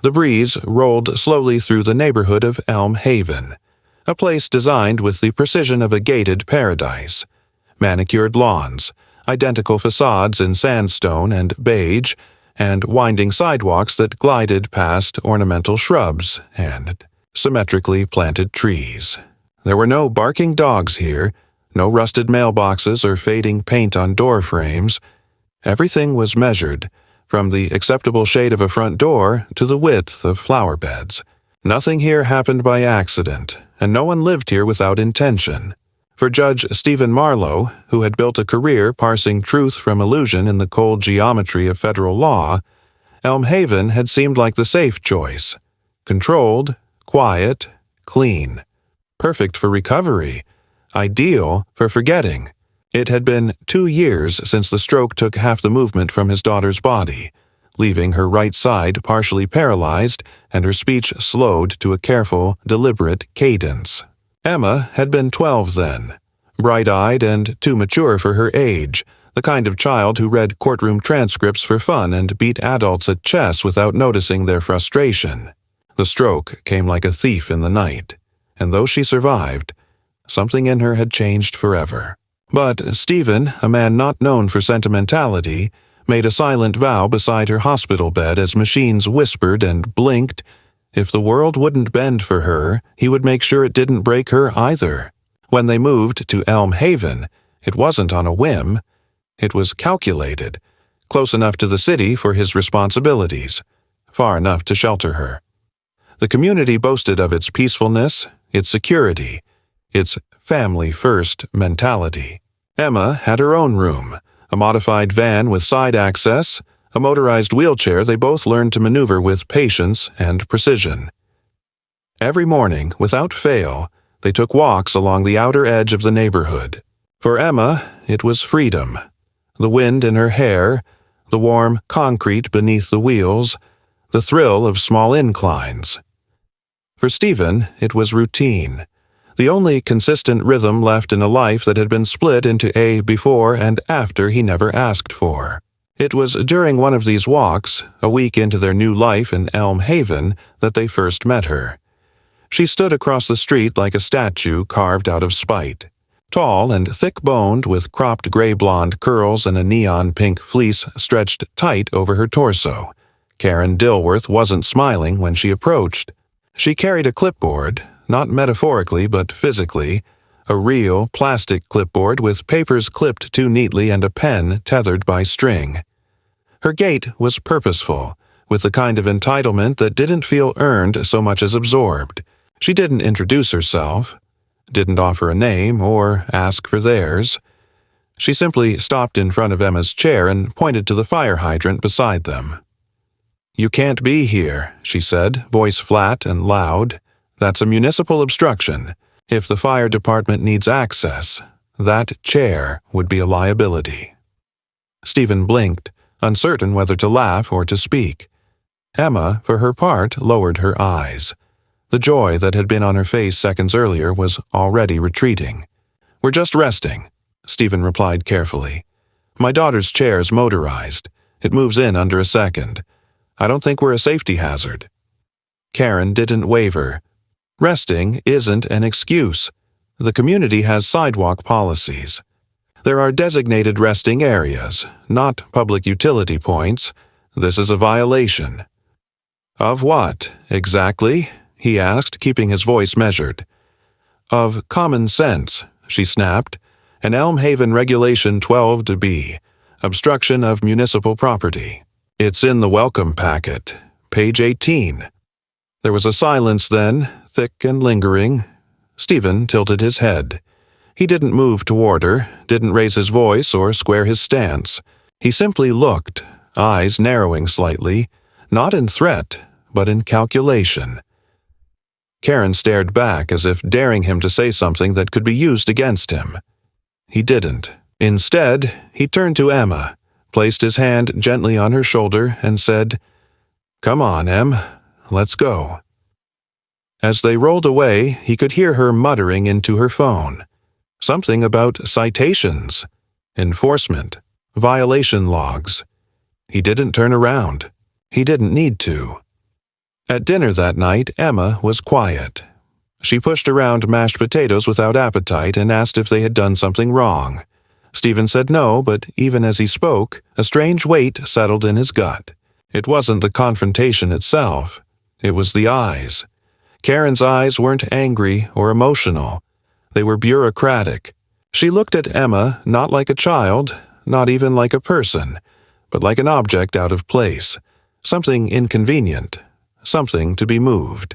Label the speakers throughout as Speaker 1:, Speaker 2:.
Speaker 1: The breeze rolled slowly through the neighborhood of Elm Haven, a place designed with the precision of a gated paradise. Manicured lawns, identical facades in sandstone and beige, and winding sidewalks that glided past ornamental shrubs and symmetrically planted trees. There were no barking dogs here, no rusted mailboxes or fading paint on door frames. Everything was measured, from the acceptable shade of a front door to the width of flower beds. Nothing here happened by accident, and no one lived here without intention. For Judge Stephen Marlowe, who had built a career parsing truth from illusion in the cold geometry of federal law, Elm Haven had seemed like the safe choice. Controlled, quiet, clean. Perfect for recovery. Ideal for forgetting. It had been 2 years since the stroke took half the movement from his daughter's body, leaving her right side partially paralyzed and her speech slowed to a careful, deliberate cadence. Emma had been 12 then, bright-eyed and too mature for her age, the kind of child who read courtroom transcripts for fun and beat adults at chess without noticing their frustration. The stroke came like a thief in the night, and though she survived, something in her had changed forever. But Stephen, a man not known for sentimentality, made a silent vow beside her hospital bed as machines whispered and blinked. If the world wouldn't bend for her, he would make sure it didn't break her either. When they moved to Elm Haven, it wasn't on a whim. It was calculated, close enough to the city for his responsibilities, far enough to shelter her. The community boasted of its peacefulness, its security, its family-first mentality. Emma had her own room, a modified van with side access, a motorized wheelchair they both learned to maneuver with patience and precision. Every morning, without fail, they took walks along the outer edge of the neighborhood. For Emma, it was freedom. The wind in her hair, the warm concrete beneath the wheels, the thrill of small inclines. For Stephen, it was routine. The only consistent rhythm left in a life that had been split into a before and after he never asked for. It was during one of these walks, a week into their new life in Elm Haven, that they first met her. She stood across the street like a statue carved out of spite. Tall and thick-boned, with cropped gray-blonde curls and a neon-pink fleece stretched tight over her torso. Karen Dilworth wasn't smiling when she approached. She carried a clipboard, not metaphorically but physically, a real plastic clipboard with papers clipped too neatly and a pen tethered by string. Her gait was purposeful, with the kind of entitlement that didn't feel earned so much as absorbed. She didn't introduce herself, didn't offer a name or ask for theirs. She simply stopped in front of Emma's chair and pointed to the fire hydrant beside them. "You can't be here," she said, voice flat and loud. "That's a municipal obstruction. If the fire department needs access, that chair would be a liability." Stephen blinked, uncertain whether to laugh or to speak. Emma, for her part, lowered her eyes. The joy that had been on her face seconds earlier was already retreating. "We're just resting," Stephen replied carefully. "My daughter's chair's motorized. It moves in under a second. I don't think we're a safety hazard." Karen didn't waver. Resting isn't an excuse. The community has sidewalk policies. There are designated resting areas, not public utility points. This is a violation. "Of what, exactly?" he asked, keeping his voice measured. "Of common sense," she snapped. "An Elm Haven Regulation 12B, obstruction of municipal property. It's in the welcome packet, page 18. There was a silence then, thick and lingering. Stephen tilted his head. He didn't move toward her, didn't raise his voice or square his stance. He simply looked, eyes narrowing slightly, not in threat, but in calculation. Karen stared back as if daring him to say something that could be used against him. He didn't. Instead, he turned to Emma, placed his hand gently on her shoulder, and said, "Come on, Em, let's go." As they rolled away, he could hear her muttering into her phone. Something about citations, enforcement, violation logs. He didn't turn around. He didn't need to. At dinner that night, Emma was quiet. She pushed around mashed potatoes without appetite and asked if they had done something wrong. Stephen said no, but even as he spoke, a strange weight settled in his gut. It wasn't the confrontation itself. It was the eyes. Karen's eyes weren't angry or emotional. They were bureaucratic. She looked at Emma not like a child, not even like a person, but like an object out of place, something inconvenient, something to be moved.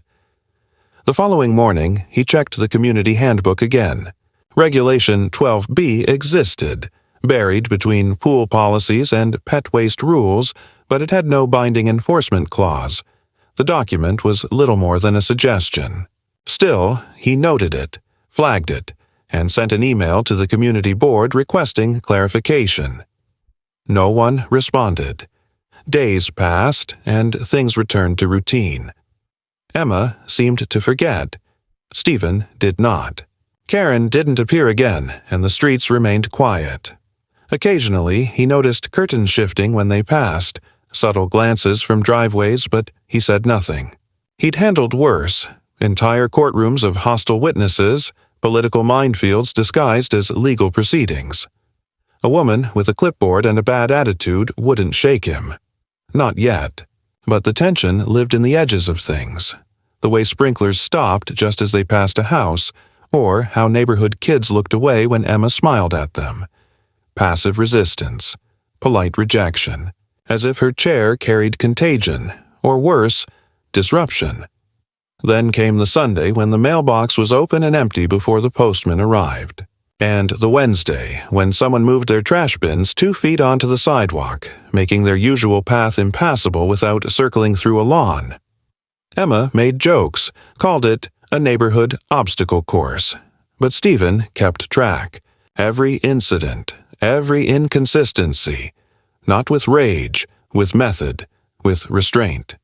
Speaker 1: The following morning, he checked the community handbook again. Regulation 12B existed, buried between pool policies and pet waste rules, but it had no binding enforcement clause. The document was little more than a suggestion. Still, he noted it, flagged it, and sent an email to the community board requesting clarification. No one responded. Days passed, and things returned to routine. Emma seemed to forget. Stephen did not. Karen didn't appear again, and the streets remained quiet. Occasionally, he noticed curtain shifting when they passed, subtle glances from driveways, but he said nothing. He'd handled worse, entire courtrooms of hostile witnesses, political minefields disguised as legal proceedings. A woman with a clipboard and a bad attitude wouldn't shake him. Not yet. But the tension lived in the edges of things. The way sprinklers stopped just as they passed a house, or how neighborhood kids looked away when Emma smiled at them. Passive resistance, polite rejection, as if her chair carried contagion, or worse, disruption. Then came the Sunday when the mailbox was open and empty before the postman arrived. And the Wednesday when someone moved their trash bins 2 feet onto the sidewalk, making their usual path impassable without circling through a lawn. Emma made jokes, called it a neighborhood obstacle course, but Stephen kept track. Every incident, every inconsistency, not with rage, with method, with restraint.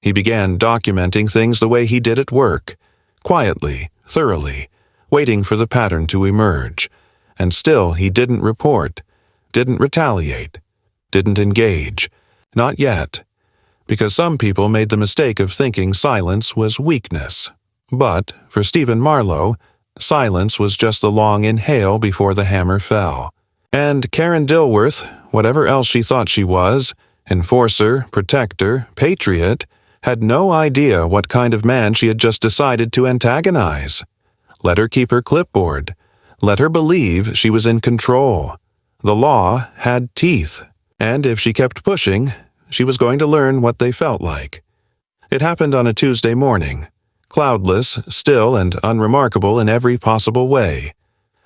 Speaker 1: He began documenting things the way he did at work, quietly, thoroughly, waiting for the pattern to emerge, and still he didn't report, didn't retaliate, didn't engage, not yet, because some people made the mistake of thinking silence was weakness. But, for Stephen Marlowe, silence was just the long inhale before the hammer fell. And Karen Dilworth, whatever else she thought she was, enforcer, protector, patriot, had no idea what kind of man she had just decided to antagonize. Let her keep her clipboard. Let her believe she was in control. The law had teeth, and if she kept pushing, she was going to learn what they felt like. It happened on a Tuesday morning, cloudless, still, and unremarkable in every possible way.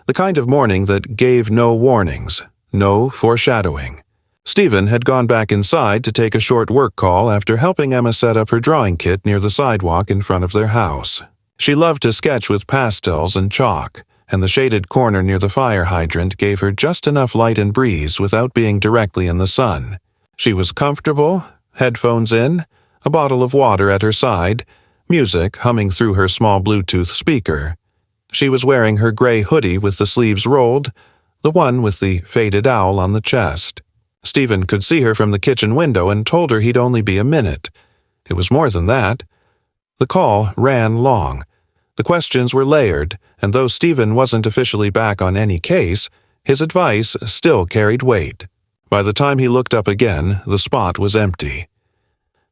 Speaker 1: The kind of morning that gave no warnings, no foreshadowing. Stephen had gone back inside to take a short work call after helping Emma set up her drawing kit near the sidewalk in front of their house. She loved to sketch with pastels and chalk, and the shaded corner near the fire hydrant gave her just enough light and breeze without being directly in the sun. She was comfortable, headphones in, a bottle of water at her side, music humming through her small Bluetooth speaker. She was wearing her gray hoodie with the sleeves rolled, the one with the faded owl on the chest. Stephen could see her from the kitchen window and told her he'd only be a minute. It was more than that. The call ran long. The questions were layered, and though Stephen wasn't officially back on any case, his advice still carried weight. By the time he looked up again, the spot was empty.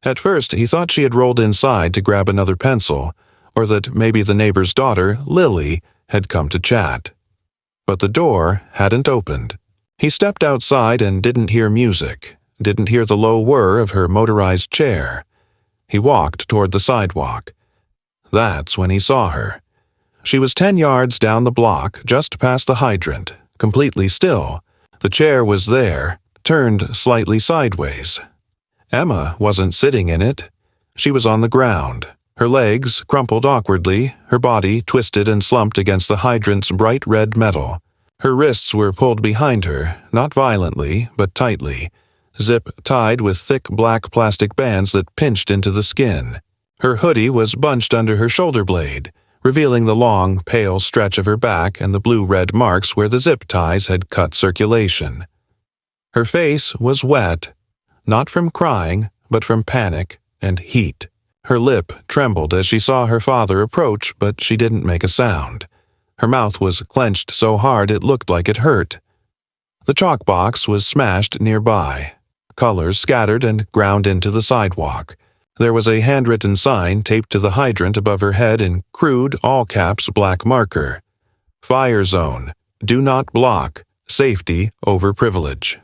Speaker 1: At first, he thought she had rolled inside to grab another pencil, or that maybe the neighbor's daughter, Lily, had come to chat. But the door hadn't opened. He stepped outside and didn't hear music, didn't hear the low whir of her motorized chair. He walked toward the sidewalk. That's when he saw her. She was 10 yards down the block, just past the hydrant, completely still. The chair was there, turned slightly sideways. Emma wasn't sitting in it. She was on the ground, her legs crumpled awkwardly, her body twisted and slumped against the hydrant's bright red metal. Her wrists were pulled behind her, not violently, but tightly, zip tied with thick black plastic bands that pinched into the skin. Her hoodie was bunched under her shoulder blade, revealing the long, pale stretch of her back and the blue-red marks where the zip ties had cut circulation. Her face was wet, not from crying, but from panic and heat. Her lip trembled as she saw her father approach, but she didn't make a sound. Her mouth was clenched so hard it looked like it hurt. The chalk box was smashed nearby. Colors scattered and ground into the sidewalk. There was a handwritten sign taped to the hydrant above her head in crude, all-caps black marker. Fire zone. Do not block. Safety over privilege.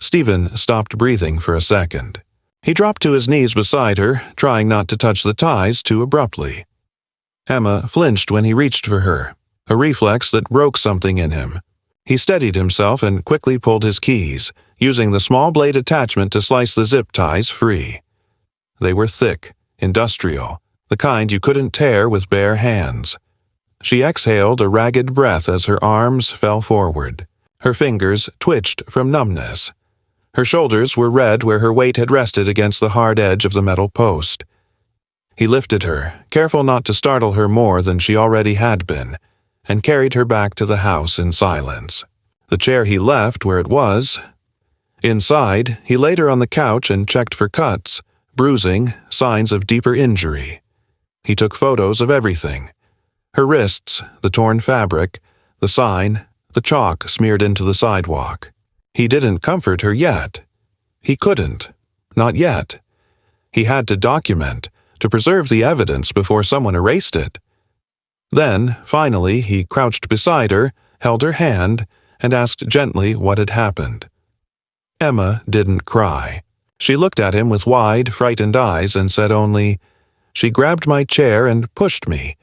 Speaker 1: Stephen stopped breathing for a second. He dropped to his knees beside her, trying not to touch the ties too abruptly. Emma flinched when he reached for her, a reflex that broke something in him. He steadied himself and quickly pulled his keys, using the small blade attachment to slice the zip ties free. They were thick, industrial, the kind you couldn't tear with bare hands. She exhaled a ragged breath as her arms fell forward. Her fingers twitched from numbness. Her shoulders were red where her weight had rested against the hard edge of the metal post. He lifted her, careful not to startle her more than she already had been, and carried her back to the house in silence. The chair he left where it was. Inside, he laid her on the couch and checked for cuts, bruising, signs of deeper injury. He took photos of everything. Her wrists, the torn fabric, the sign, the chalk smeared into the sidewalk. He didn't comfort her yet. He couldn't. Not yet. He had to document, to preserve the evidence before someone erased it. Then, finally, he crouched beside her, held her hand, and asked gently what had happened. Emma didn't cry. She looked at him with wide, frightened eyes and said only, "She grabbed my chair and pushed me.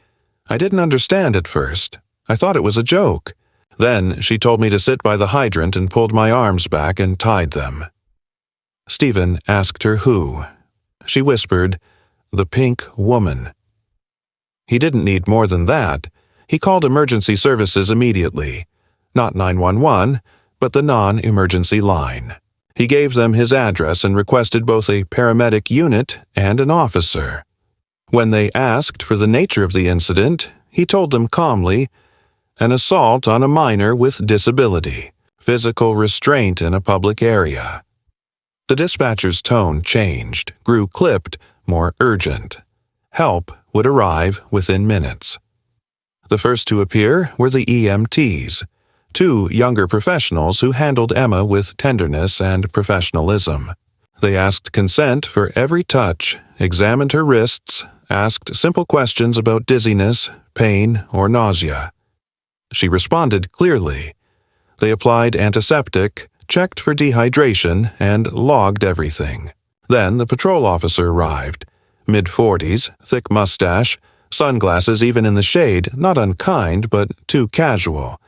Speaker 1: I didn't understand at first. I thought it was a joke. Then she told me to sit by the hydrant and pulled my arms back and tied them." Stephen asked her who. She whispered, "The pink woman." He didn't need more than that. He called emergency services immediately. Not 911, but the non-emergency line. He gave them his address and requested both a paramedic unit and an officer. When they asked for the nature of the incident, he told them calmly, "An assault on a minor with disability, physical restraint in a public area." The dispatcher's tone changed, grew clipped, more urgent. Help would arrive within minutes. The first to appear were the EMTs, two younger professionals who handled Emma with tenderness and professionalism. They asked consent for every touch, examined her wrists, asked simple questions about dizziness, pain, or nausea. She responded clearly. They applied antiseptic, checked for dehydration, and logged everything. Then the patrol officer arrived. Mid-40s, thick mustache, sunglasses even in the shade, not unkind but too casual.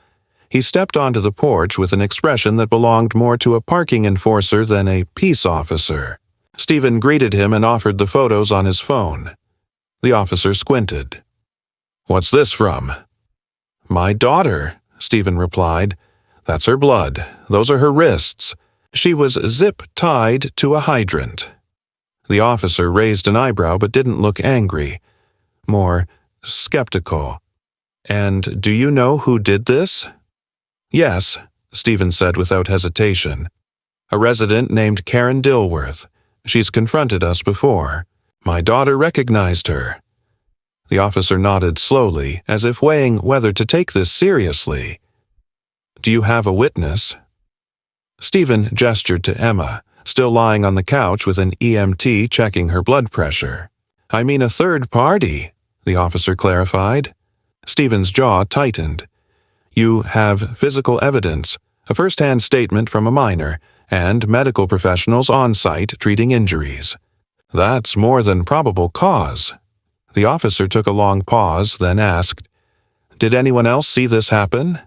Speaker 1: He stepped onto the porch with an expression that belonged more to a parking enforcer than a peace officer. Stephen greeted him and offered the photos on his phone. The officer squinted. "What's this from?" "My daughter," Stephen replied. "That's her blood. Those are her wrists. She was zip-tied to a hydrant." The officer raised an eyebrow but didn't look angry. More skeptical. "And do you know who did this?" "Yes," Stephen said without hesitation. "A resident named Karen Dilworth. She's confronted us before. My daughter recognized her." The officer nodded slowly, as if weighing whether to take this seriously. "Do you have a witness?" Stephen gestured to Emma, still lying on the couch with an EMT checking her blood pressure. "I mean a third party," the officer clarified. Stephen's jaw tightened. "You have physical evidence, a first-hand statement from a minor, and medical professionals on site treating injuries. That's more than probable cause." The officer took a long pause, then asked, "Did anyone else see this happen?"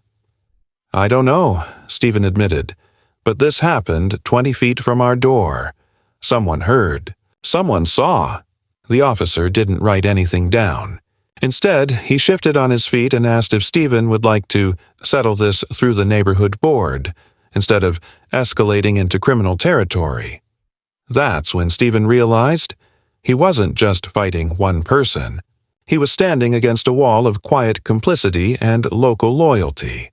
Speaker 1: "I don't know," Stephen admitted, "but this happened 20 feet from our door. Someone heard. Someone saw." The officer didn't write anything down. Instead, he shifted on his feet and asked if Stephen would like to settle this through the neighborhood board, instead of escalating into criminal territory. That's when Stephen realized he wasn't just fighting one person. He was standing against a wall of quiet complicity and local loyalty.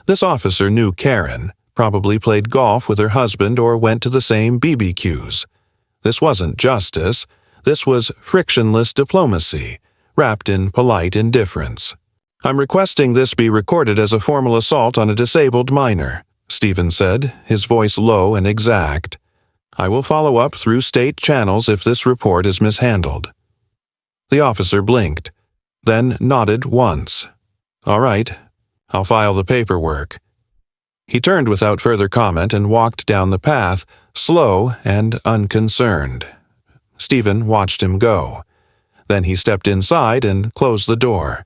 Speaker 1: This officer knew Karen, probably played golf with her husband or went to the same BBQs. This wasn't justice. This was frictionless diplomacy, wrapped in polite indifference. "I'm requesting this be recorded as a formal assault on a disabled minor," Stephen said, his voice low and exact. "I will follow up through state channels if this report is mishandled." The officer blinked, then nodded once. "All right, I'll file the paperwork." He turned without further comment and walked down the path, slow and unconcerned. Stephen watched him go. Then he stepped inside and closed the door.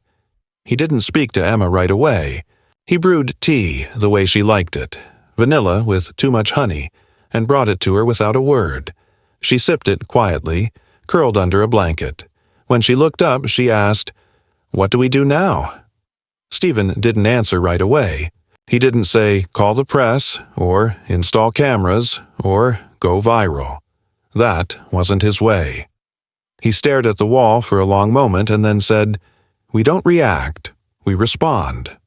Speaker 1: He didn't speak to Emma right away. He brewed tea the way she liked it, vanilla with too much honey, and brought it to her without a word. She sipped it quietly, curled under a blanket. When she looked up, she asked, "What do we do now?" Stephen didn't answer right away. He didn't say, "Call the press," or "Install cameras," or "Go viral." That wasn't his way. He stared at the wall for a long moment and then said, "We don't react, we respond."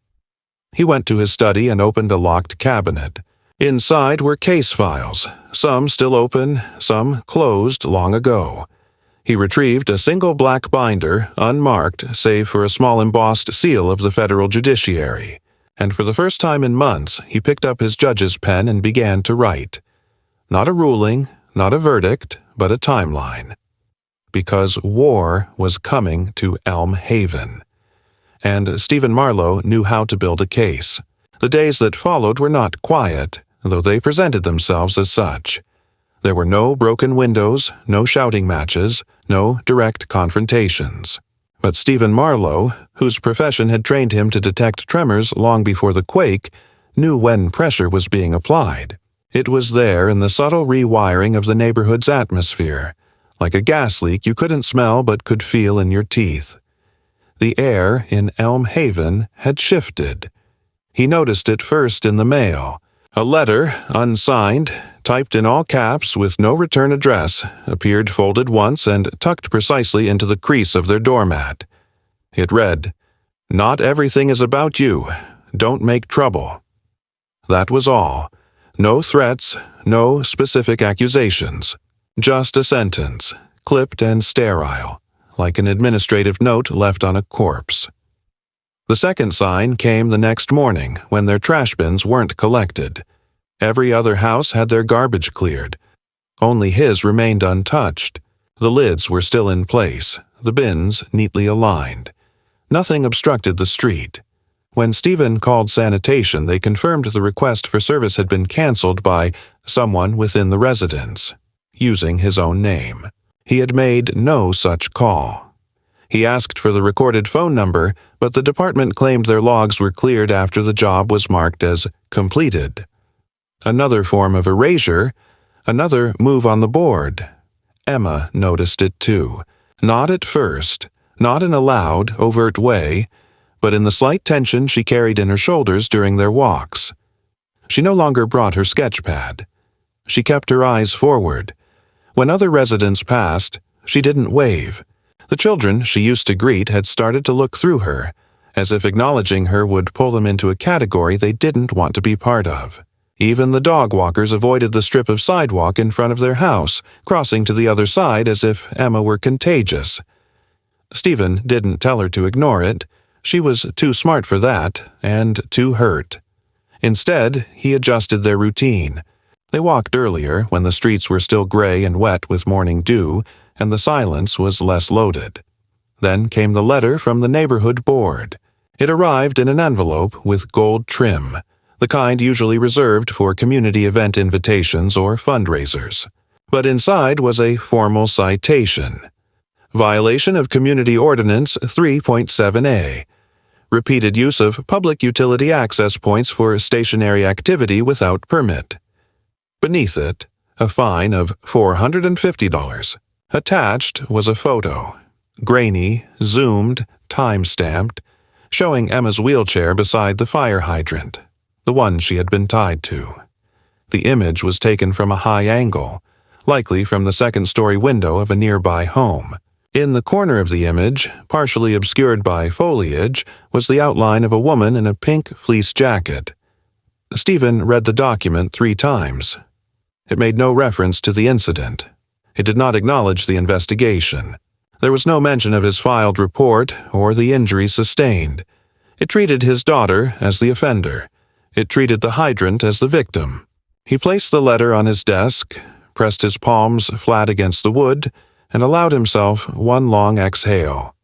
Speaker 1: He went to his study and opened a locked cabinet. Inside were case files, some still open, some closed long ago. He retrieved a single black binder, unmarked save for a small embossed seal of the federal judiciary, and for the first time in months he picked up his judge's pen and began to write. Not a ruling, not a verdict, but a timeline. Because war was coming to Elm Haven. And Stephen Marlowe knew how to build a case. The days that followed were not quiet, though they presented themselves as such. There were no broken windows, no shouting matches, no direct confrontations. But Stephen Marlowe, whose profession had trained him to detect tremors long before the quake, knew when pressure was being applied. It was there in the subtle rewiring of the neighborhood's atmosphere, like a gas leak you couldn't smell but could feel in your teeth. The air in Elm Haven had shifted. He noticed it first in the mail. A letter, unsigned, typed in all caps with no return address, appeared folded once and tucked precisely into the crease of their doormat. It read, "Not everything is about you. Don't make trouble." That was all. No threats, no specific accusations. Just a sentence, clipped and sterile, like an administrative note left on a corpse. The second sign came the next morning when their trash bins weren't collected. Every other house had their garbage cleared. Only his remained untouched. The lids were still in place, the bins neatly aligned. Nothing obstructed the street. When Stephen called sanitation, they confirmed the request for service had been canceled by someone within the residence, using his own name. He had made no such call. He asked for the recorded phone number, but the department claimed their logs were cleared after the job was marked as completed. Another form of erasure, another move on the board. Emma noticed it too. Not at first, not in a loud, overt way, but in the slight tension she carried in her shoulders during their walks. She no longer brought her sketch pad. She kept her eyes forward. When other residents passed, she didn't wave. The children she used to greet had started to look through her, as if acknowledging her would pull them into a category they didn't want to be part of. Even the dog walkers avoided the strip of sidewalk in front of their house, crossing to the other side as if Emma were contagious. Stephen didn't tell her to ignore it. She was too smart for that, and too hurt. Instead, he adjusted their routine. They walked earlier, when the streets were still gray and wet with morning dew, and the silence was less loaded. Then came the letter from the neighborhood board. It arrived in an envelope with gold trim, the kind usually reserved for community event invitations or fundraisers. But inside was a formal citation. Violation of Community Ordinance 3.7a. Repeated use of public utility access points for stationary activity without permit. Beneath it, a fine of $450. Attached was a photo, grainy, zoomed, time-stamped, showing Emma's wheelchair beside the fire hydrant, the one she had been tied to. The image was taken from a high angle, likely from the second-story window of a nearby home. In the corner of the image, partially obscured by foliage, was the outline of a woman in a pink fleece jacket. Stephen read the document 3 times. It made no reference to the incident. It did not acknowledge the investigation. There was no mention of his filed report or the injuries sustained. It treated his daughter as the offender. It treated the hydrant as the victim. He placed the letter on his desk, pressed his palms flat against the wood, and allowed himself one long exhale.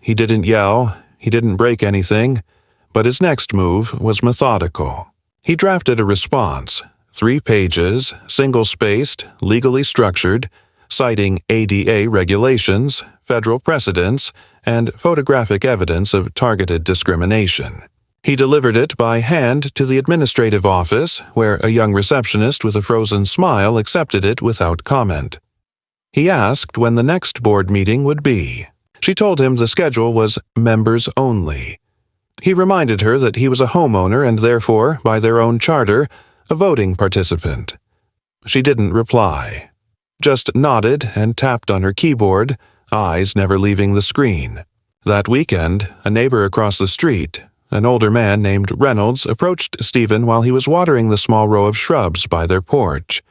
Speaker 1: He didn't yell, he didn't break anything, but his next move was methodical. He drafted a response, 3 pages, single-spaced, legally structured, citing ADA regulations, federal precedents, and photographic evidence of targeted discrimination. He delivered it by hand to the administrative office, where a young receptionist with a frozen smile accepted it without comment. He asked when the next board meeting would be. She told him the schedule was members only. He reminded her that he was a homeowner and therefore, by their own charter, a voting participant. She didn't reply, just nodded and tapped on her keyboard, eyes never leaving the screen. That weekend, a neighbor across the street, an older man named Reynolds, approached Stephen while he was watering the small row of shrubs by their porch.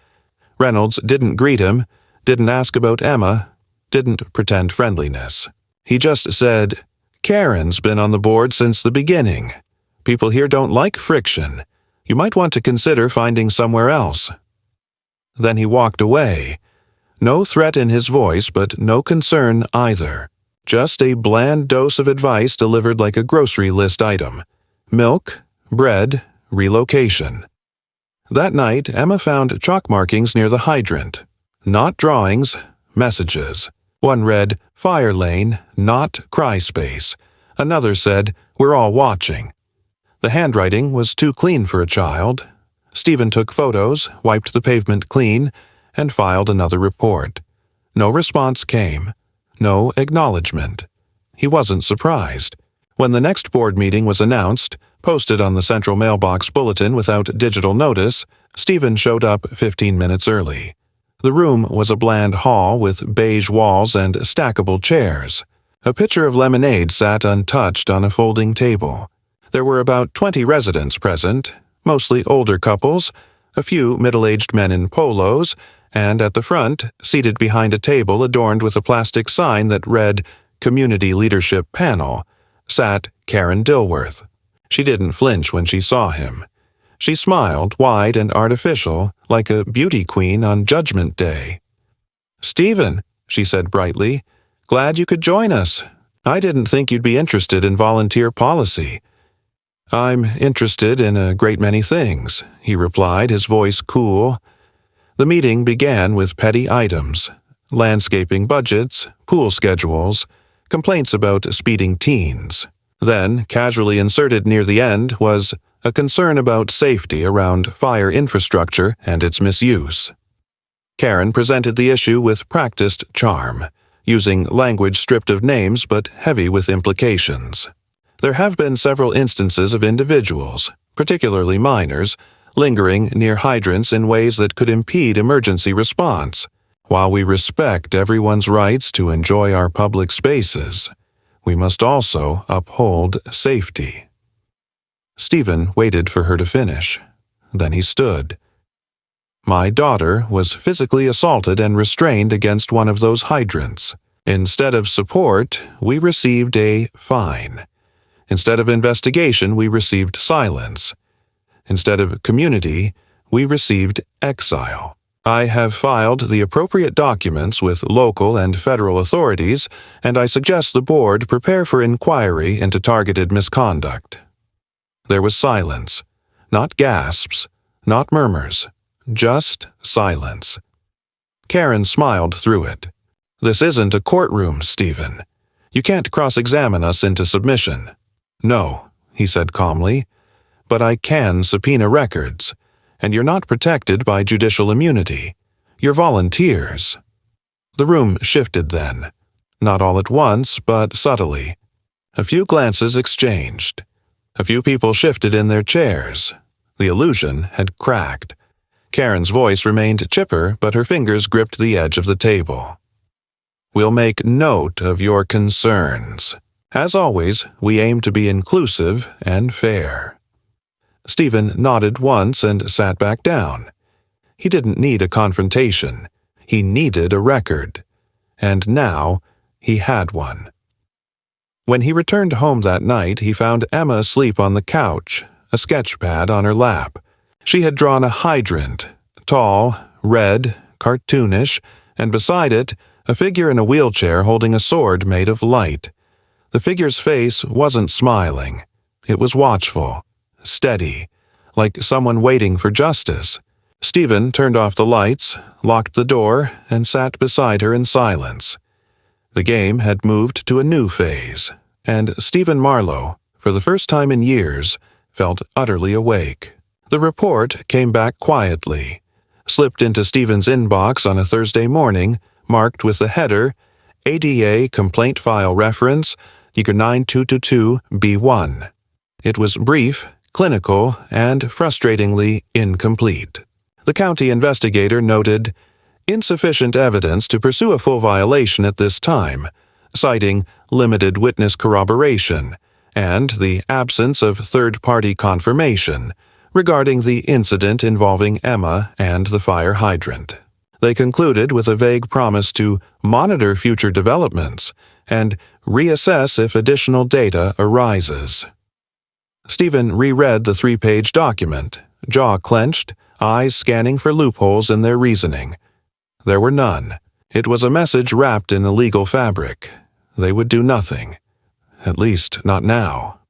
Speaker 1: Reynolds didn't greet him, didn't ask about Emma, didn't pretend friendliness. He just said, "Karen's been on the board since the beginning. People here don't like friction. You might want to consider finding somewhere else." Then he walked away. No threat in his voice, but no concern either. Just a bland dose of advice delivered like a grocery list item. Milk, bread, relocation. That night, Emma found chalk markings near the hydrant. Not drawings, messages. One read, "Fire lane, not cry space." Another said, "We're all watching." The handwriting was too clean for a child. Stephen took photos, wiped the pavement clean, and filed another report. No response came. No acknowledgement. He wasn't surprised. When the next board meeting was announced, posted on the central mailbox bulletin without digital notice, Stephen showed up 15 minutes early. The room was a bland hall with beige walls and stackable chairs. A pitcher of lemonade sat untouched on a folding table. There were about 20 residents present, mostly older couples, a few middle-aged men in polos, and at the front, seated behind a table adorned with a plastic sign that read Community Leadership Panel, sat Karen Dilworth. She didn't flinch when she saw him. She smiled, wide and artificial, like a beauty queen on Judgment Day. "Stephen," she said brightly, "glad you could join us. I didn't think you'd be interested in volunteer policy." "I'm interested in a great many things," he replied, his voice cool. The meeting began with petty items, landscaping budgets, pool schedules, complaints about speeding teens. Then, casually inserted near the end, was a concern about safety around fire infrastructure and its misuse. Karen presented the issue with practiced charm, using language stripped of names but heavy with implications. There have been several instances of individuals, particularly minors, lingering near hydrants in ways that could impede emergency response. While we respect everyone's rights to enjoy our public spaces, we must also uphold safety. Stephen waited for her to finish. Then he stood. "My daughter was physically assaulted and restrained against one of those hydrants. Instead of support, we received a fine. Instead of investigation, we received silence. Instead of community, we received exile. I have filed the appropriate documents with local and federal authorities, and I suggest the board prepare for inquiry into targeted misconduct." There was silence. Not gasps, not murmurs, just silence. Karen smiled through it. "This isn't a courtroom, Stephen. You can't cross-examine us into submission." "No," he said calmly, "but I can subpoena records, and you're not protected by judicial immunity. You're volunteers." The room shifted then, not all at once, but subtly. A few glances exchanged. A few people shifted in their chairs. The illusion had cracked. Karen's voice remained chipper, but her fingers gripped the edge of the table. "We'll make note of your concerns. As always, we aim to be inclusive and fair." Stephen nodded once and sat back down. He didn't need a confrontation. He needed a record. And now he had one. When he returned home that night, he found Emma asleep on the couch, a sketch pad on her lap. She had drawn a hydrant, tall, red, cartoonish, and beside it, a figure in a wheelchair holding a sword made of light. The figure's face wasn't smiling. It was watchful, steady, like someone waiting for justice. Stephen turned off the lights, locked the door, and sat beside her in silence. The game had moved to a new phase, and Stephen Marlowe, for the first time in years, felt utterly awake. The report came back quietly, slipped into Stephen's inbox on a Thursday morning, marked with the header, ADA Complaint File Reference, Year 9222B1. It was brief, clinical, and frustratingly incomplete. The county investigator noted, insufficient evidence to pursue a full violation at this time, citing limited witness corroboration and the absence of third-party confirmation regarding the incident involving Emma and the fire hydrant. They concluded with a vague promise to monitor future developments and reassess if additional data arises. Stephen reread the 3-page document, jaw clenched, eyes scanning for loopholes in their reasoning. There were none. It was a message wrapped in a legal fabric. They would do nothing. At least, not now.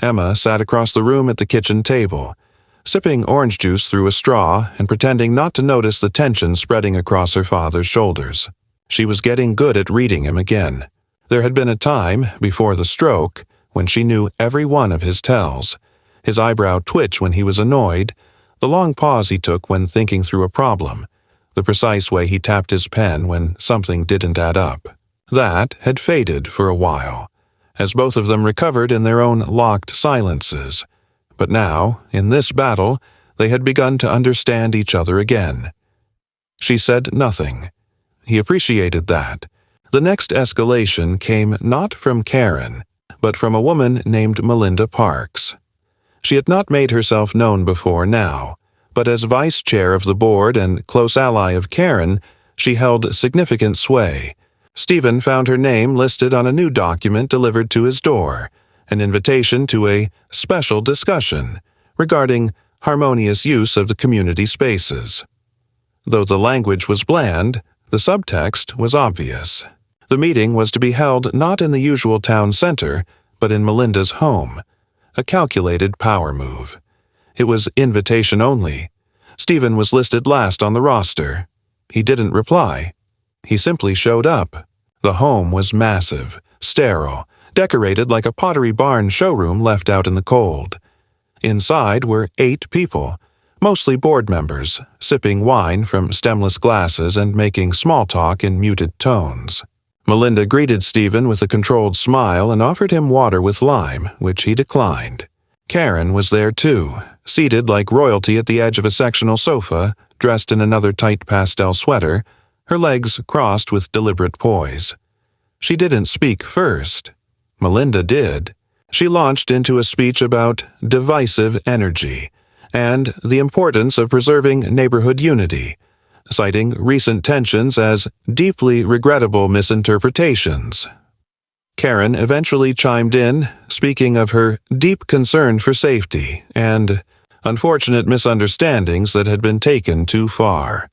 Speaker 1: Emma sat across the room at the kitchen table, sipping orange juice through a straw and pretending not to notice the tension spreading across her father's shoulders. She was getting good at reading him again. There had been a time, before the stroke, when she knew every one of his tells. His eyebrow twitch when he was annoyed, the long pause he took when thinking through a problem, the precise way he tapped his pen when something didn't add up. That had faded for a while, as both of them recovered in their own locked silences. But now, in this battle, they had begun to understand each other again. She said nothing. He appreciated that. The next escalation came not from Karen, but from a woman named Melinda Parks. She had not made herself known before now, but as vice chair of the board and close ally of Karen, she held significant sway. Stephen found her name listed on a new document delivered to his door, an invitation to a special discussion regarding harmonious use of the community spaces. Though the language was bland, the subtext was obvious. The meeting was to be held not in the usual town center, but in Melinda's home. A calculated power move. It was invitation only. Stephen was listed last on the roster. He didn't reply. He simply showed up. The home was massive, sterile, decorated like a Pottery Barn showroom left out in the cold. Inside were 8 people, mostly board members, sipping wine from stemless glasses and making small talk in muted tones. Melinda greeted Stephen with a controlled smile and offered him water with lime, which he declined. Karen was there too, seated like royalty at the edge of a sectional sofa, dressed in another tight pastel sweater, her legs crossed with deliberate poise. She didn't speak first. Melinda did. She launched into a speech about divisive energy and the importance of preserving neighborhood unity, citing recent tensions as deeply regrettable misinterpretations. Karen eventually chimed in, speaking of her deep concern for safety and unfortunate misunderstandings that had been taken too far.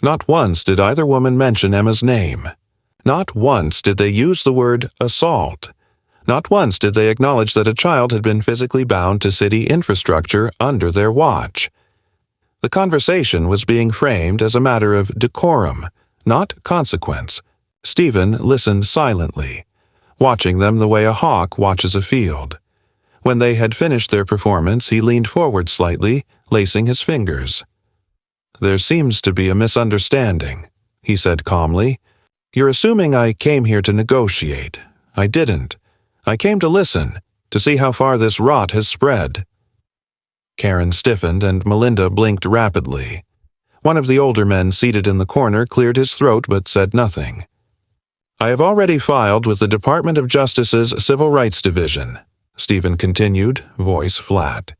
Speaker 1: Not once did either woman mention Emma's name. Not once did they use the word assault. Not once did they acknowledge that a child had been physically bound to city infrastructure under their watch. The conversation was being framed as a matter of decorum, not consequence. Stephen listened silently, watching them the way a hawk watches a field. When they had finished their performance, he leaned forward slightly, lacing his fingers. "There seems to be a misunderstanding," he said calmly. "You're assuming I came here to negotiate. I didn't. I came to listen, to see how far this rot has spread." Karen stiffened and Melinda blinked rapidly. One of the older men seated in the corner cleared his throat but said nothing. "I have already filed with the Department of Justice's Civil Rights Division," Stephen continued, voice flat.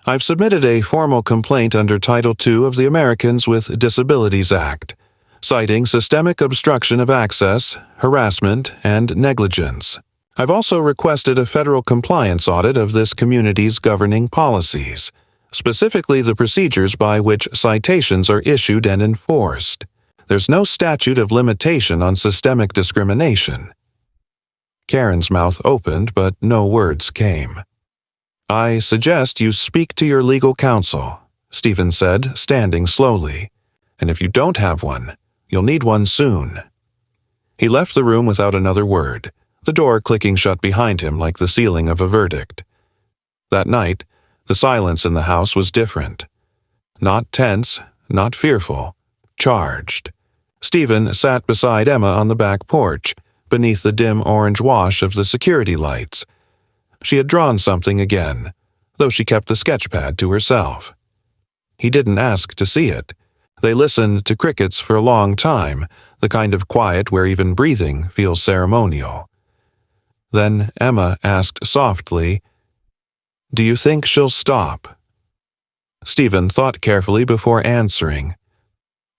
Speaker 1: I've submitted a formal complaint under Title II of the Americans with Disabilities Act, citing systemic obstruction of access, harassment, and negligence. I've also requested a federal compliance audit of this community's governing policies, specifically the procedures by which citations are issued and enforced. There's no statute of limitation on systemic discrimination. Karen's mouth opened, but no words came. I suggest you speak to your legal counsel, Stephen said, standing slowly. And if you don't have one, you'll need one soon. He left the room without another word, the door clicking shut behind him like the sealing of a verdict. That night, the silence in the house was different. Not tense, not fearful, charged. Stephen sat beside Emma on the back porch, beneath the dim orange wash of the security lights. She had drawn something again, though she kept the sketchpad to herself. He didn't ask to see it. They listened to crickets for a long time, the kind of quiet where even breathing feels ceremonial. Then Emma asked softly, "Do you think she'll stop?" Stephen thought carefully before answering.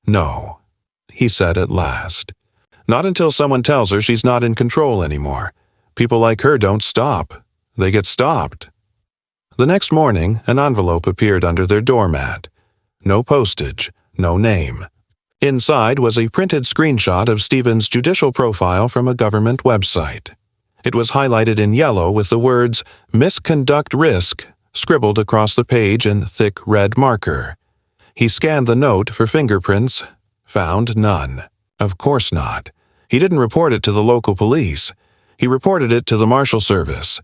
Speaker 1: "No," he said at last. "Not until someone tells her she's not in control anymore. People like her don't stop. They get stopped." The next morning, an envelope appeared under their doormat. No postage, no name. Inside was a printed screenshot of Stephen's judicial profile from a government website. It was highlighted in yellow with the words "Misconduct Risk" scribbled across the page in thick red marker. He scanned the note for fingerprints, found none. Of course not. He didn't report it to the local police. He reported it to the Marshal Service.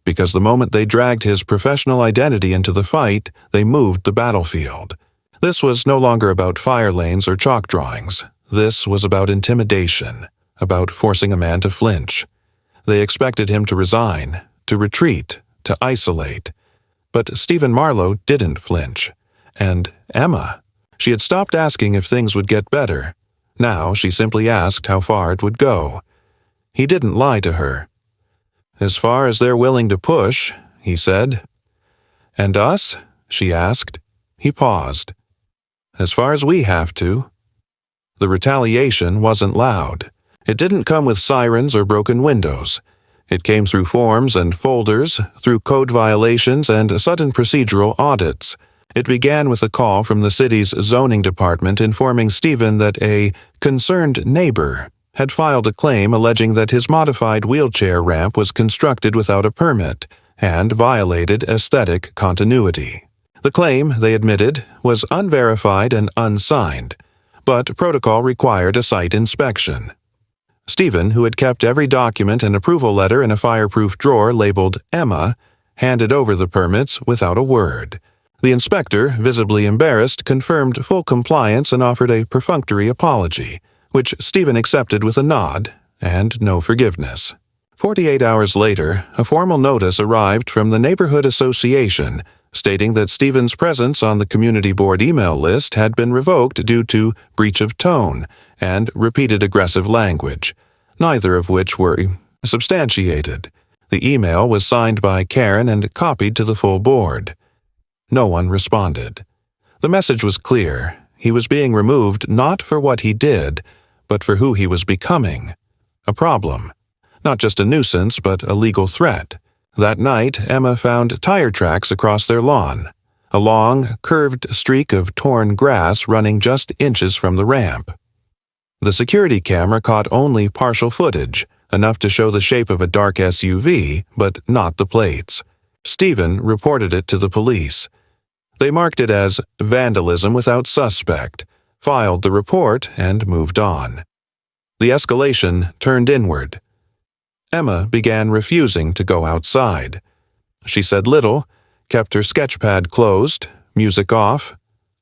Speaker 1: Because the moment they dragged his professional identity into the fight, they moved the battlefield. This was no longer about fire lanes or chalk drawings. This was about intimidation, about forcing a man to flinch. They expected him to resign, to retreat, to isolate. But Stephen Marlowe didn't flinch. And Emma, she had stopped asking if things would get better. Now she simply asked how far it would go. He didn't lie to her. "As far as they're willing to push," he said. "And us?" she asked. He paused. "As far as we have to." The retaliation wasn't loud. It didn't come with sirens or broken windows. It came through forms and folders, through code violations and sudden procedural audits. It began with a call from the city's zoning department informing Stephen that a concerned neighbor had filed a claim alleging that his modified wheelchair ramp was constructed without a permit and violated aesthetic continuity. The claim, they admitted, was unverified and unsigned, but protocol required a site inspection. Stephen, who had kept every document and approval letter in a fireproof drawer labeled Emma, handed over the permits without a word. The inspector, visibly embarrassed, confirmed full compliance and offered a perfunctory apology, which Stephen accepted with a nod and no forgiveness. 48 hours later, a formal notice arrived from the Neighborhood Association stating that Stephen's presence on the community board email list had been revoked due to breach of tone and repeated aggressive language, neither of which were substantiated. The email was signed by Karen and copied to the full board. No one responded. The message was clear. He was being removed not for what he did, but for who he was becoming. A problem. Not just a nuisance, but a legal threat. That night, Emma found tire tracks across their lawn, a long, curved streak of torn grass running just inches from the ramp. The security camera caught only partial footage, enough to show the shape of a dark SUV, but not the plates. Stephen reported it to the police. They marked it as vandalism without suspect, filed the report, and moved on. The escalation turned inward. Emma began refusing to go outside. She said little, kept her sketchpad closed, music off,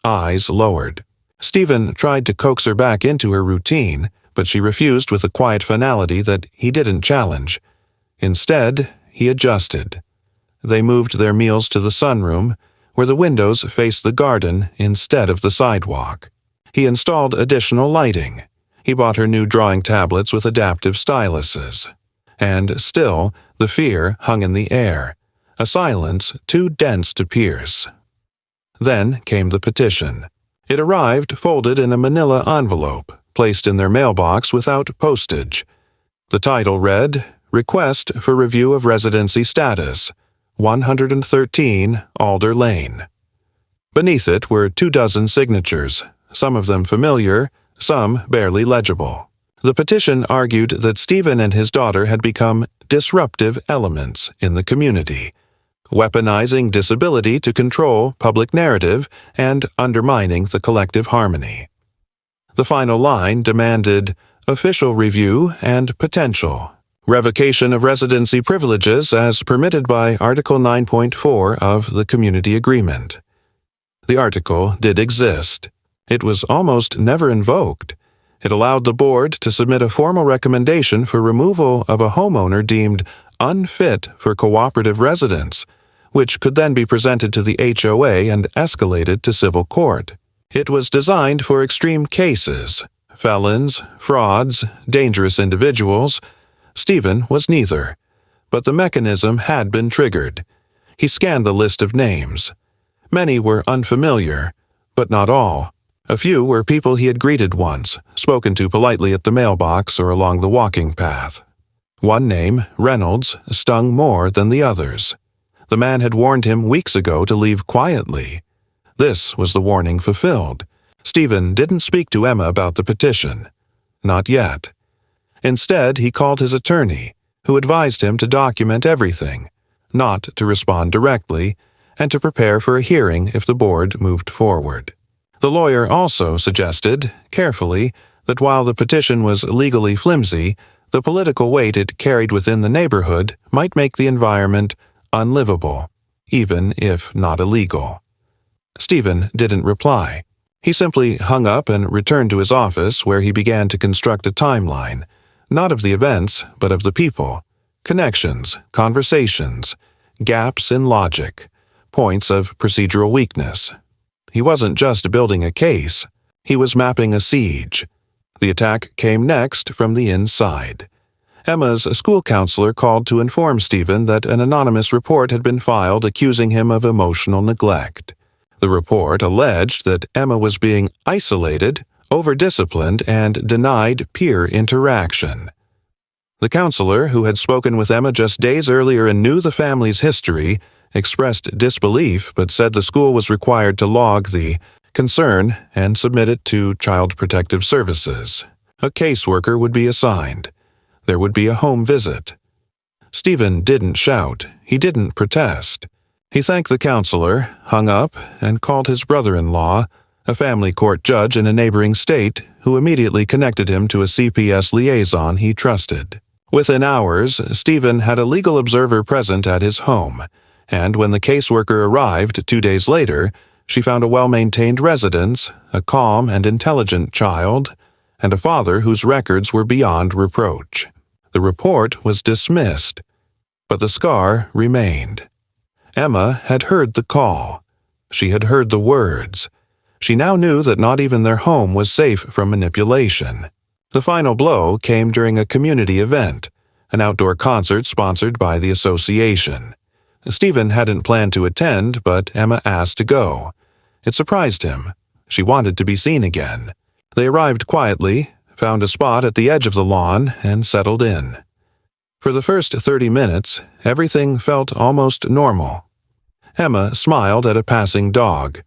Speaker 1: eyes lowered. Stephen tried to coax her back into her routine, but she refused with a quiet finality that he didn't challenge. Instead, he adjusted. They moved their meals to the sunroom, where the windows faced the garden instead of the sidewalk. He installed additional lighting. He bought her new drawing tablets with adaptive styluses. And still, the fear hung in the air, a silence too dense to pierce, Then came the petition. It arrived folded in a manila envelope, placed in their mailbox without postage. The title read, Request for Review of Residency Status, 113 Alder Lane. Beneath it were 24 signatures, some of them familiar, some barely legible. The petition argued that Stephen and his daughter had become disruptive elements in the community, weaponizing disability to control public narrative and undermining the collective harmony. The final line demanded official review and potential revocation of residency privileges as permitted by Article 9.4 of the Community Agreement. The article did exist. It was almost never invoked. It allowed the board to submit a formal recommendation for removal of a homeowner deemed unfit for cooperative residence, which could then be presented to the HOA and escalated to civil court. It was designed for extreme cases, felons, frauds, dangerous individuals. Stephen was neither, but the mechanism had been triggered. He scanned the list of names. Many were unfamiliar, but not all. A few were people he had greeted once, spoken to politely at the mailbox or along the walking path. One name, Reynolds, stung more than the others. The man had warned him weeks ago to leave quietly. This was the warning fulfilled. Stephen didn't speak to Emma about the petition. Not yet. Instead, he called his attorney, who advised him to document everything, not to respond directly, and to prepare for a hearing if the board moved forward. The lawyer also suggested, carefully, that while the petition was legally flimsy, the political weight it carried within the neighborhood might make the environment unlivable, even if not illegal. Stephen didn't reply. He simply hung up and returned to his office where he began to construct a timeline, not of the events, but of the people, connections, conversations, gaps in logic, points of procedural weakness. He wasn't just building a case, he was mapping a siege. The attack came next from the inside. Emma's school counselor called to inform Stephen that an anonymous report had been filed accusing him of emotional neglect. The report alleged that Emma was being isolated, over-disciplined, and denied peer interaction. The counselor, who had spoken with Emma just days earlier and knew the family's history, expressed disbelief but said the school was required to log the concern and submit it to Child Protective Services. A caseworker would be assigned. There would be a home visit. Stephen didn't shout. He didn't protest. He thanked the counselor, hung up, and called his brother-in-law, a family court judge in a neighboring state, who immediately connected him to a CPS liaison he trusted. Within hours, Stephen had a legal observer present at his home, and when the caseworker arrived 2 days later, she found a well-maintained residence, a calm and intelligent child, and a father whose records were beyond reproach. The report was dismissed, but the scar remained. Emma had heard the call. She had heard the words. She now knew that not even their home was safe from manipulation. The final blow came during a community event, an outdoor concert sponsored by the association. Stephen hadn't planned to attend, but Emma asked to go. It surprised him. She wanted to be seen again. They arrived quietly, found a spot at the edge of the lawn, and settled in. For the first 30 minutes, everything felt almost normal. Emma smiled at a passing dog.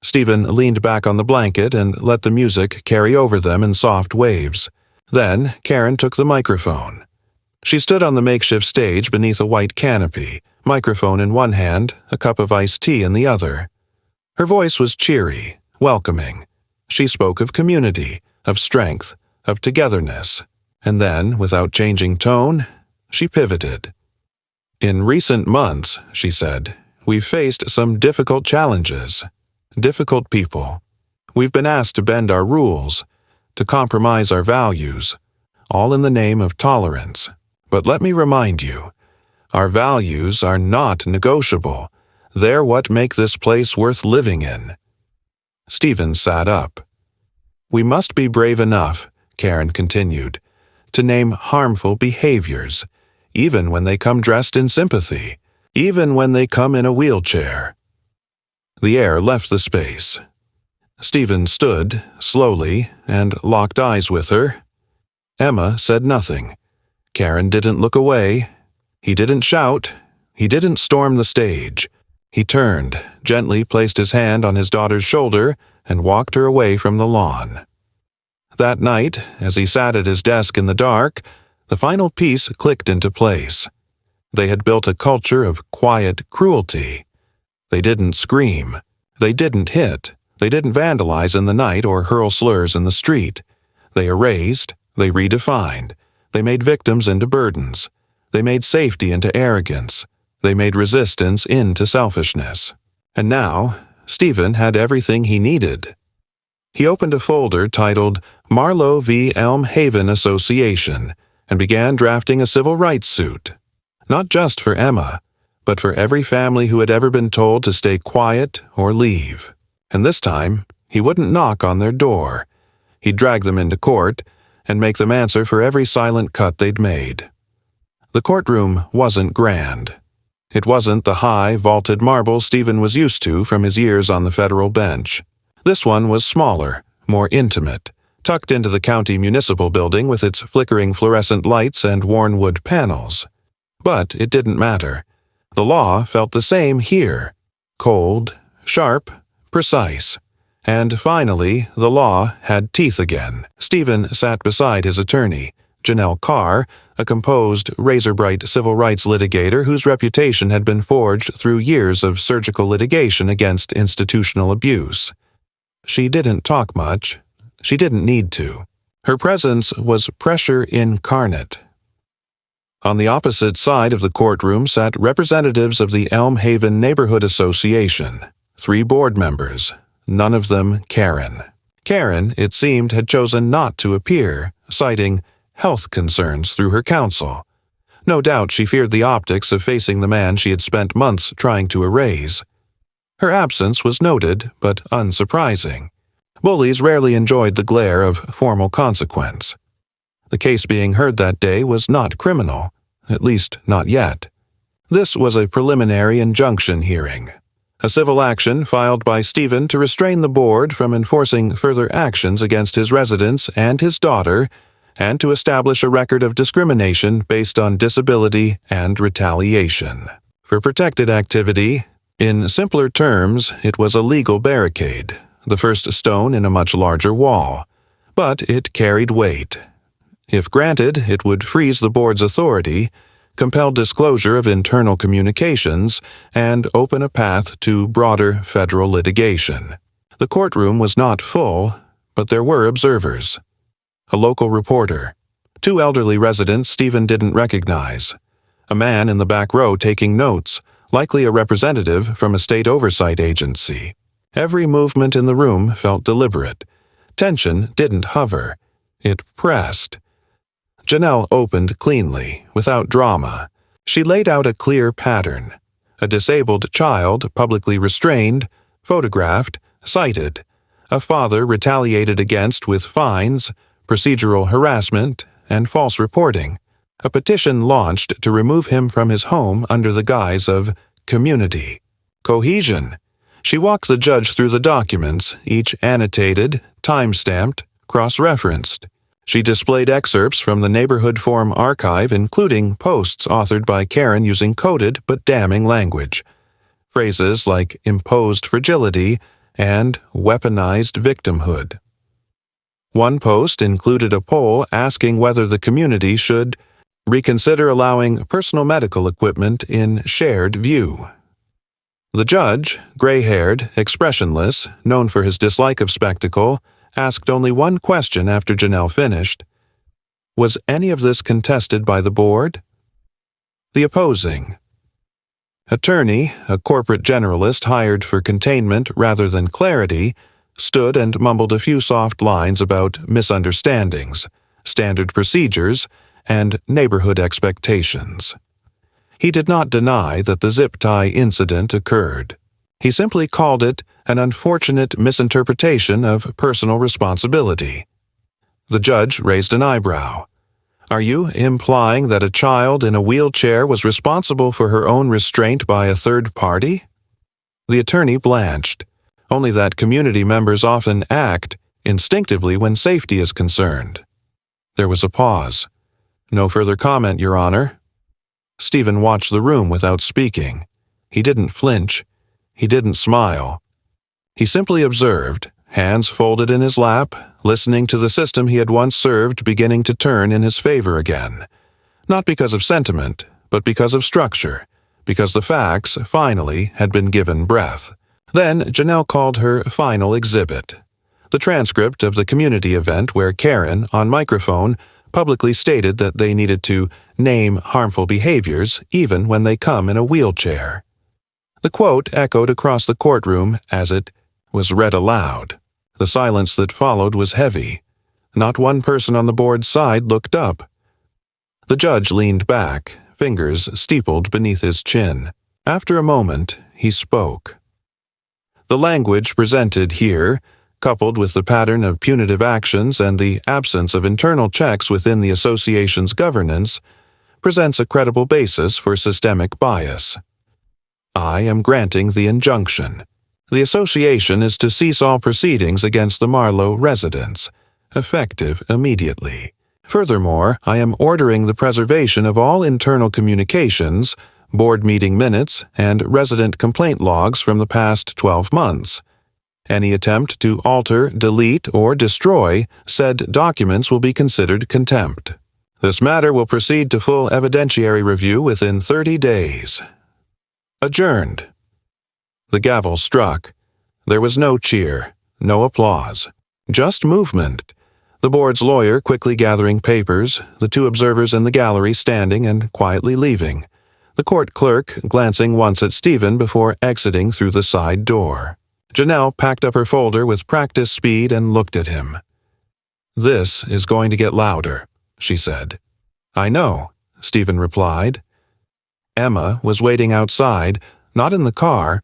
Speaker 1: Stephen leaned back on the blanket and let the music carry over them in soft waves. Then Karen took the microphone. She stood on the makeshift stage beneath a white canopy, microphone in one hand, a cup of iced tea in the other. Her voice was cheery, welcoming. She spoke of community, of strength, of togetherness, and then, without changing tone, she pivoted. In recent months, she said, we've faced some difficult challenges, difficult people. We've been asked to bend our rules, to compromise our values, all in the name of tolerance. But let me remind you, our values are not negotiable. They're what make this place worth living in. Stephen sat up. We must be brave enough, Karen continued, to name harmful behaviors, even when they come dressed in sympathy, even when they come in a wheelchair. The air left the space. Stephen stood, slowly, and locked eyes with her. Emma said nothing. Karen didn't look away. He didn't shout. He didn't storm the stage. He turned, gently placed his hand on his daughter's shoulder, and walked her away from the lawn. That night, as he sat at his desk in the dark, the final piece clicked into place. They had built a culture of quiet cruelty. They didn't scream. They didn't hit. They didn't vandalize in the night or hurl slurs in the street. They erased. They redefined. They made victims into burdens. They made safety into arrogance. They made resistance into selfishness. And now, Stephen had everything he needed. He opened a folder titled Marlowe v. Elm Haven Association and began drafting a civil rights suit. Not just for Emma, but for every family who had ever been told to stay quiet or leave. And this time, he wouldn't knock on their door. He'd drag them into court and make them answer for every silent cut they'd made. The courtroom wasn't grand. It wasn't the high, vaulted marble Stephen was used to from his years on the federal bench. This one was smaller, more intimate, tucked into the county municipal building with its flickering fluorescent lights and worn wood panels. But it didn't matter. The law felt the same here. Cold, sharp, precise. And finally, the law had teeth again. Stephen sat beside his attorney, Janelle Carr, a composed, razor-bright civil rights litigator whose reputation had been forged through years of surgical litigation against institutional abuse. She didn't talk much. She didn't need to. Her presence was pressure incarnate. On the opposite side of the courtroom sat representatives of the Elm Haven Neighborhood Association, 3 board members, none of them Karen. Karen, it seemed, had chosen not to appear, citing health concerns through her counsel. No doubt she feared the optics of facing the man she had spent months trying to erase. Her absence was noted, but unsurprising. Bullies rarely enjoyed the glare of formal consequence. The case being heard that day was not criminal, at least not yet. This was a preliminary injunction hearing, a civil action filed by Stephen to restrain the board from enforcing further actions against his residents and his daughter, and to establish a record of discrimination based on disability and retaliation. For protected activity, in simpler terms, it was a legal barricade, the first stone in a much larger wall, but it carried weight. If granted, it would freeze the board's authority, compel disclosure of internal communications, and open a path to broader federal litigation. The courtroom was not full, but there were observers. A local reporter, 2 elderly residents Stephen didn't recognize, a man in the back row taking notes, likely a representative from a state oversight agency. Every movement in the room felt deliberate. Tension didn't hover. It pressed. Janelle opened cleanly, without drama. She laid out a clear pattern. A disabled child, publicly restrained, photographed, cited. A father retaliated against with fines, procedural harassment, and false reporting. A petition launched to remove him from his home under the guise of community. Cohesion. She walked the judge through the documents, each annotated, time-stamped, cross-referenced. She displayed excerpts from the Neighborhood Forum archive, including posts authored by Karen using coded but damning language. Phrases like imposed fragility and weaponized victimhood. One post included a poll asking whether the community should reconsider allowing personal medical equipment in shared view. The judge, gray-haired, expressionless, known for his dislike of spectacle, asked only one question after Janelle finished. Was any of this contested by the board? The opposing attorney, a corporate generalist hired for containment rather than clarity, stood and mumbled a few soft lines about misunderstandings, standard procedures, and neighborhood expectations. He did not deny that the zip tie incident occurred. He simply called it an unfortunate misinterpretation of personal responsibility. The judge raised an eyebrow. Are you implying that a child in a wheelchair was responsible for her own restraint by a third party? The attorney blanched. Only that community members often act instinctively when safety is concerned. There was a pause. "No further comment, Your Honor." Stephen watched the room without speaking. He didn't flinch. He didn't smile. He simply observed, hands folded in his lap, listening to the system he had once served beginning to turn in his favor again. Not because of sentiment, but because of structure, because the facts, finally, had been given breath. Then Janelle called her final exhibit, the transcript of the community event where Karen, on microphone, publicly stated that they needed to name harmful behaviors even when they come in a wheelchair. The quote echoed across the courtroom as it was read aloud. The silence that followed was heavy. Not one person on the board's side looked up. The judge leaned back, fingers steepled beneath his chin. After a moment, he spoke. The language presented here, coupled with the pattern of punitive actions and the absence of internal checks within the association's governance, presents a credible basis for systemic bias. I am granting the injunction. The association is to cease all proceedings against the Marlowe residents, effective immediately. Furthermore, I am ordering the preservation of all internal communications, board meeting minutes, and resident complaint logs from the past 12 months. Any attempt to alter, delete, or destroy said documents will be considered contempt. This matter will proceed to full evidentiary review within 30 days. Adjourned. The gavel struck. There was no cheer, no applause, just movement. The board's lawyer quickly gathering papers, the two observers in the gallery standing and quietly leaving, the court clerk glancing once at Stephen before exiting through the side door. Janelle packed up her folder with practiced speed and looked at him. "This is going to get louder," she said. "I know," Stephen replied. Emma was waiting outside, not in the car,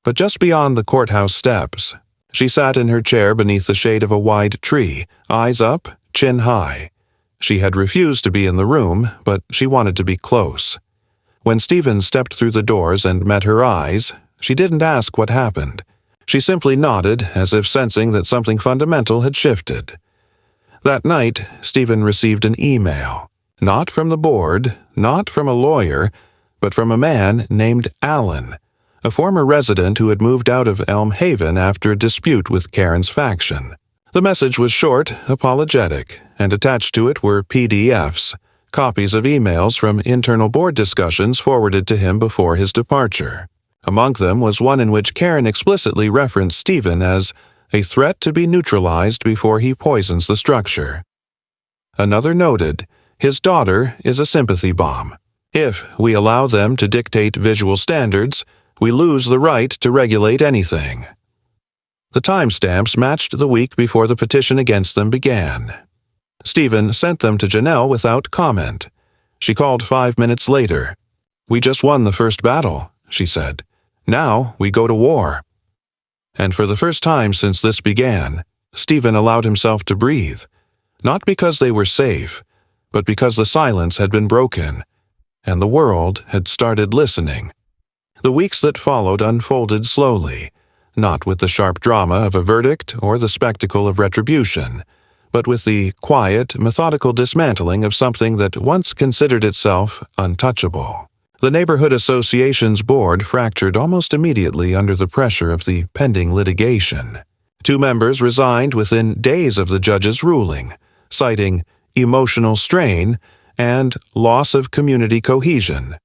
Speaker 1: but just beyond the courthouse steps. She sat in her chair beneath the shade of a wide tree, eyes up, chin high. She had refused to be in the room, but she wanted to be close. When Stephen stepped through the doors and met her eyes, she didn't ask what happened. She simply nodded, as if sensing that something fundamental had shifted. That night, Stephen received an email. Not from the board, not from a lawyer, but from a man named Alan, a former resident who had moved out of Elm Haven after a dispute with Karen's faction. The message was short, apologetic, and attached to it were PDFs, copies of emails from internal board discussions forwarded to him before his departure. Among them was one in which Karen explicitly referenced Stephen as a threat to be neutralized before he poisons the structure. Another noted, "His daughter is a sympathy bomb. If we allow them to dictate visual standards, we lose the right to regulate anything." The timestamps matched the week before the petition against them began. Stephen sent them to Janelle without comment. She called 5 minutes later. "We just won the first battle," she said. "Now we go to war." And for the first time since this began, Stephen allowed himself to breathe, not because they were safe, but because the silence had been broken, and the world had started listening. The weeks that followed unfolded slowly, not with the sharp drama of a verdict or the spectacle of retribution, but with the quiet, methodical dismantling of something that once considered itself untouchable. The Neighborhood Association's board fractured almost immediately under the pressure of the pending litigation. 2 members resigned within days of the judge's ruling, citing emotional strain and loss of community cohesion.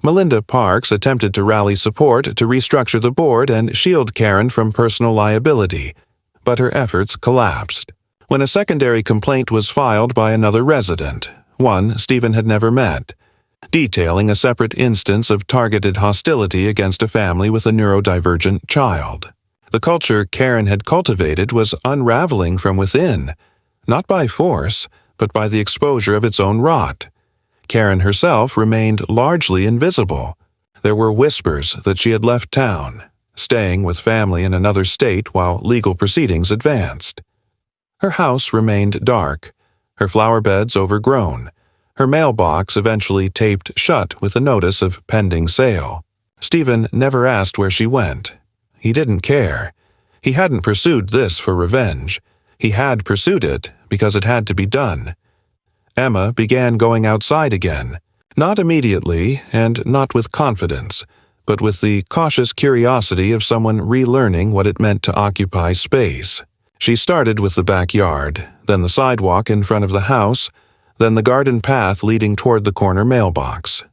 Speaker 1: Melinda Parks attempted to rally support to restructure the board and shield Karen from personal liability, but her efforts collapsed. When a secondary complaint was filed by another resident, one Stephen had never met, detailing a separate instance of targeted hostility against a family with a neurodivergent child. The culture Karen had cultivated was unraveling from within, not by force, but by the exposure of its own rot. Karen herself remained largely invisible. There were whispers that she had left town, staying with family in another state while legal proceedings advanced. Her house remained dark, her flower beds overgrown, her mailbox eventually taped shut with a notice of pending sale. Stephen never asked where she went. He didn't care. He hadn't pursued this for revenge. He had pursued it because it had to be done. Emma began going outside again, not immediately and not with confidence, but with the cautious curiosity of someone relearning what it meant to occupy space. She started with the backyard, then the sidewalk in front of the house, then the garden path leading toward the corner mailbox.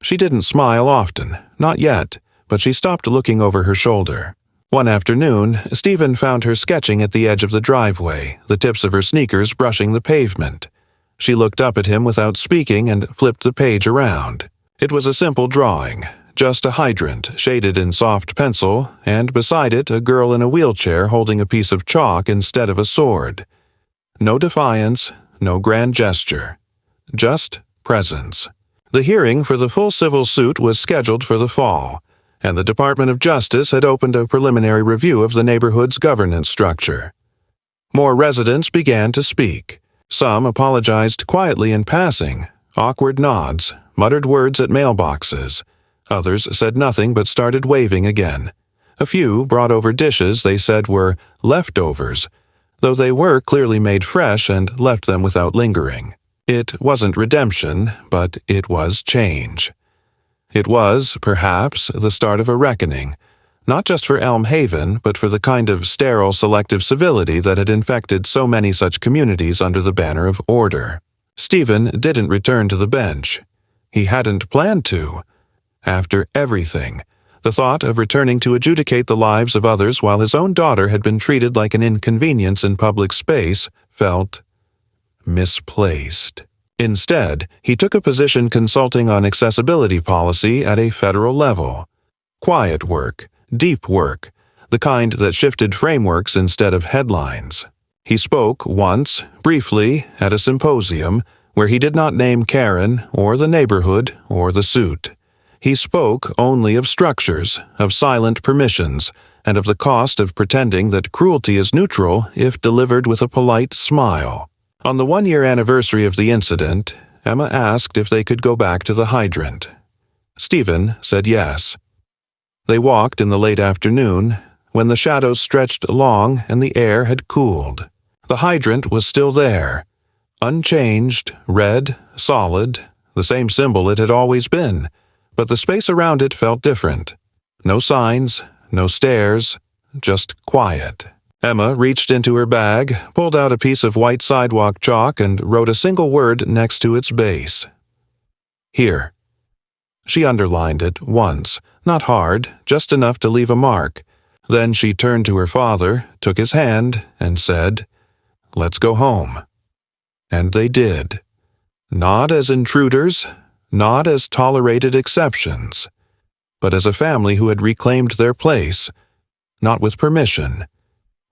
Speaker 1: She didn't smile often, not yet, but she stopped looking over her shoulder. One afternoon, Stephen found her sketching at the edge of the driveway, the tips of her sneakers brushing the pavement. She looked up at him without speaking and flipped the page around. It was a simple drawing, just a hydrant shaded in soft pencil, and beside it a girl in a wheelchair holding a piece of chalk instead of a sword. No defiance, no grand gesture. Just presence. The hearing for the full civil suit was scheduled for the fall, and the Department of Justice had opened a preliminary review of the neighborhood's governance structure. More residents began to speak. Some apologized quietly in passing, awkward nods, muttered words at mailboxes. Others said nothing but started waving again. A few brought over dishes they said were leftovers, though they were clearly made fresh and left them without lingering. It wasn't redemption, but it was change. It was, perhaps, the start of a reckoning, not just for Elm Haven, but for the kind of sterile selective civility that had infected so many such communities under the banner of order. Stephen didn't return to the bench. He hadn't planned to. After everything, the thought of returning to adjudicate the lives of others while his own daughter had been treated like an inconvenience in public space felt misplaced. Instead, he took a position consulting on accessibility policy at a federal level. Quiet work, deep work, the kind that shifted frameworks instead of headlines. He spoke once, briefly, at a symposium where he did not name Karen or the neighborhood or the suit. He spoke only of structures, of silent permissions, and of the cost of pretending that cruelty is neutral if delivered with a polite smile. On the one-year anniversary of the incident, Emma asked if they could go back to the hydrant. Stephen said yes. They walked in the late afternoon, when the shadows stretched long and the air had cooled. The hydrant was still there, unchanged, red, solid, the same symbol it had always been, but the space around it felt different. No signs, no stairs, just quiet. Emma reached into her bag, pulled out a piece of white sidewalk chalk, and wrote a single word next to its base. Here. She underlined it once, not hard, just enough to leave a mark. Then she turned to her father, took his hand, and said, "Let's go home." And they did. Not as intruders, not as tolerated exceptions, but as a family who had reclaimed their place, not with permission,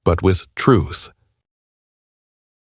Speaker 1: but with truth.